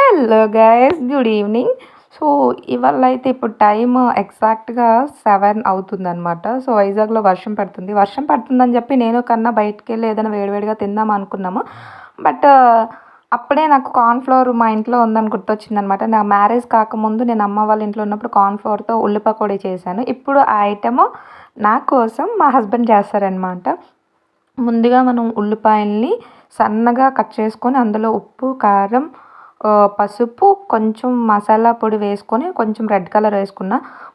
Hello guys, good evening. So ఇవాళ అయితే ఇప్పుడు టైం ఎగ్జాక్ట్గా 7 అవుతుందన్నమాట. సో వైజాగ్లో వర్షం పడుతుంది. వర్షం పడుతుందని చెప్పి నేను కన్నా బయటికి వెళ్ళి ఏదైనా వేడివేడిగా తిందాం అనుకున్నాము. బట్ అప్పుడే నాకు కార్న్‌ఫ్లోర్ మా ఇంట్లో ఉందని గుర్తొచ్చిందనమాట. నా మ్యారేజ్ కాకముందు నేను అమ్మ వాళ్ళ ఇంట్లో ఉన్నప్పుడు కార్న్‌ఫ్లోర్‌తో ఉల్లి పకోడీ చేశాను. ఇప్పుడు ఆ ఐటెము నా కోసం మా హస్బెండ్ చేస్తారనమాట. ముందుగా మనం ఉల్లిపాయల్ని సన్నగా కట్ చేసుకొని అందులో ఉప్పు, కారం, పసుపు, కొంచెం మసాలా పొడి వేసుకొని కొంచెం రెడ్ కలర్ వేసుకున్న.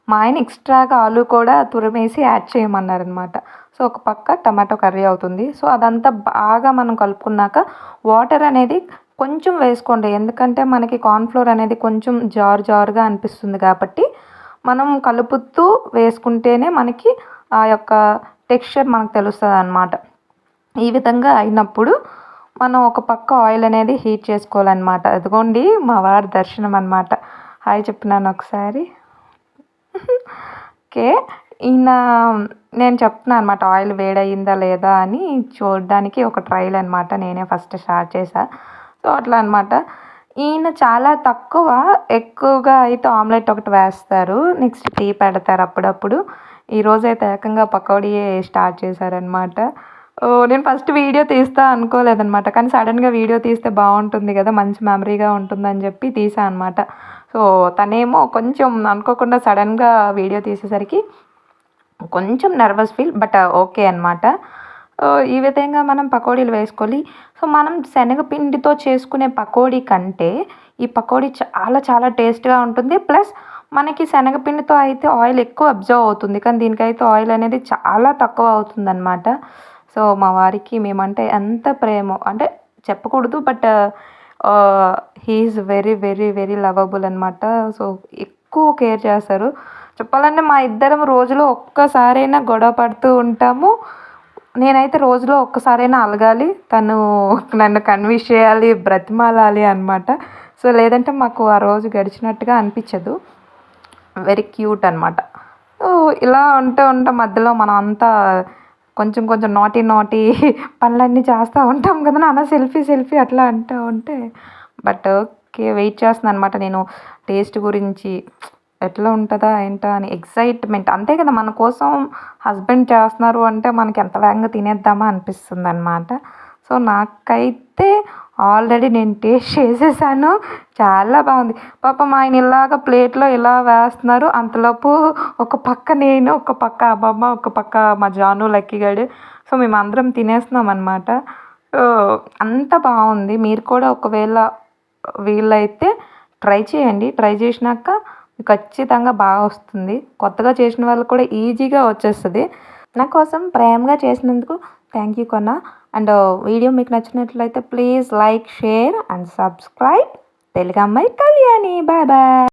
మా ఆయన ఎక్స్ట్రాగా ఆలు కూడా తురిమేసి యాడ్ చేయమన్నారనమాట. సో ఒక పక్క టమాటో కర్రీ అవుతుంది. సో అదంతా బాగా మనం కలుపుకున్నాక వాటర్ అనేది కొంచెం వేసుకోండి. ఎందుకంటే మనకి కార్న్‌ఫ్లోర్ అనేది కొంచెం జారు జారుగా అనిపిస్తుంది కాబట్టి మనం కలుపుతూ వేసుకుంటేనే మనకి ఆ యొక్క టెక్స్చర్ మనకు తెలుస్తుందన్నమాట. ఈ విధంగా అయినప్పుడు మనం ఒక పక్క ఆయిల్ అనేది హీట్ చేసుకోవాలన్నమాట. అదిగోండి మా వారి దర్శనం అనమాట. హాయ్ చెప్తున్నాను ఒకసారి. ఓకే. ఈయన నేను చెప్తున్నాను అనమాట ఆయిల్ వేడయిందా లేదా అని చూడడానికి ఒక ట్రయల్ అనమాట. నేనే ఫస్ట్ స్టార్ట్ చేశా. సో అట్లా అనమాట. ఈయన చాలా తక్కువ, ఎక్కువగా అయితే ఆమ్లెట్ ఒకటి వేస్తారు. నెక్స్ట్ టీ పెడతారు అప్పుడప్పుడు. ఈరోజైతే ఏకంగా పకోడీయే స్టార్ట్ చేశారనమాట. నేను ఫస్ట్ వీడియో తీస్తా అనుకోలేదనమాట. కానీ సడన్‌గా వీడియో తీస్తే బాగుంటుంది కదా, మంచి మెమరీగా ఉంటుందని చెప్పి తీసా అనమాట. సో తనేమో కొంచెం అనుకోకుండా సడన్‌గా వీడియో తీసేసరికి కొంచెం నర్వస్ ఫీల్, బట్ ఓకే అనమాట. ఈ విధంగా మనం పకోడీలు వేసుకోవాలి. సో మనం శనగపిండితో చేసుకునే పకోడీ కంటే ఈ పకోడీ చాలా చాలా టేస్ట్‌గా ఉంటుంది. ప్లస్ మనకి శనగపిండితో అయితే ఆయిల్ ఎక్కువ అబ్జర్వ్ అవుతుంది. కానీ దీనికైతే ఆయిల్ అనేది చాలా తక్కువ అవుతుందనమాట. సో మా వారికి మేమంటే ఎంత ప్రేమో అంటే చెప్పకూడదు, but he is very very very lovable అనమాట. సో ఎక్కువ కేర్ చేస్తారు. చెప్పాలంటే మా ఇద్దరం రోజులో ఒక్కసారైనా గొడవ పడుతూ ఉంటాము. నేనైతే రోజులో ఒక్కసారైనా అలగాలి, తను నన్ను కన్విన్స్ చేయాలి, బ్రతిమాలాలి అనమాట. సో లేదంటే మాకు ఆ రోజు గడిచినట్టుగా అనిపించదు. వెరీ క్యూట్ అనమాట. ఇలా ఉంటూ మధ్యలో మనం అంతా కొంచెం కొంచెం నాటీ నాటీ పనులన్నీ చేస్తూ ఉంటాం కదా నాన్న, సెల్ఫీ సెల్ఫీ అట్లా అంటూ ఉంటే. బట్ ఓకే, వెయిట్ చేస్తున్నాను అనమాట నేను టేస్ట్ గురించి. ఎట్లా ఉంటుందా ఏంటా అని ఎక్సైట్మెంట్. అంతే కదా, మన కోసం హస్బెండ్ చేస్తున్నారు అంటే మనకి ఎంత వేగంగా తినేద్దామా అనిపిస్తుంది అనమాట. సో నాకైతే ఆల్రెడీ నేను టేస్ట్ చేసేసాను. చాలా బాగుంది. పాపం ఆయన ఇలాగ ప్లేట్లో ఇలా వేస్తున్నారు. అంతలోపు ఒక పక్క నేను, ఒక పక్క అమ్మమ్మ, ఒక పక్క మా జాను లక్కీగాడు. సో మేమందరం తినేస్తున్నాం అనమాట. అంత బాగుంది. మీరు కూడా ఒకవేళ వీలైతే ట్రై చేయండి. ట్రై చేసినాక ఖచ్చితంగా బాగా వస్తుంది. కొత్తగా చేసిన వాళ్ళు కూడా ఈజీగా వచ్చేస్తుంది. నా కోసం ప్రేమగా చేసినందుకు థ్యాంక్ యూ కొన్నా. అండ్ వీడియో మీకు నచ్చినట్లయితే please like, share and subscribe. Telugu అమ్మాయి కళ్యాణి. Bye bye.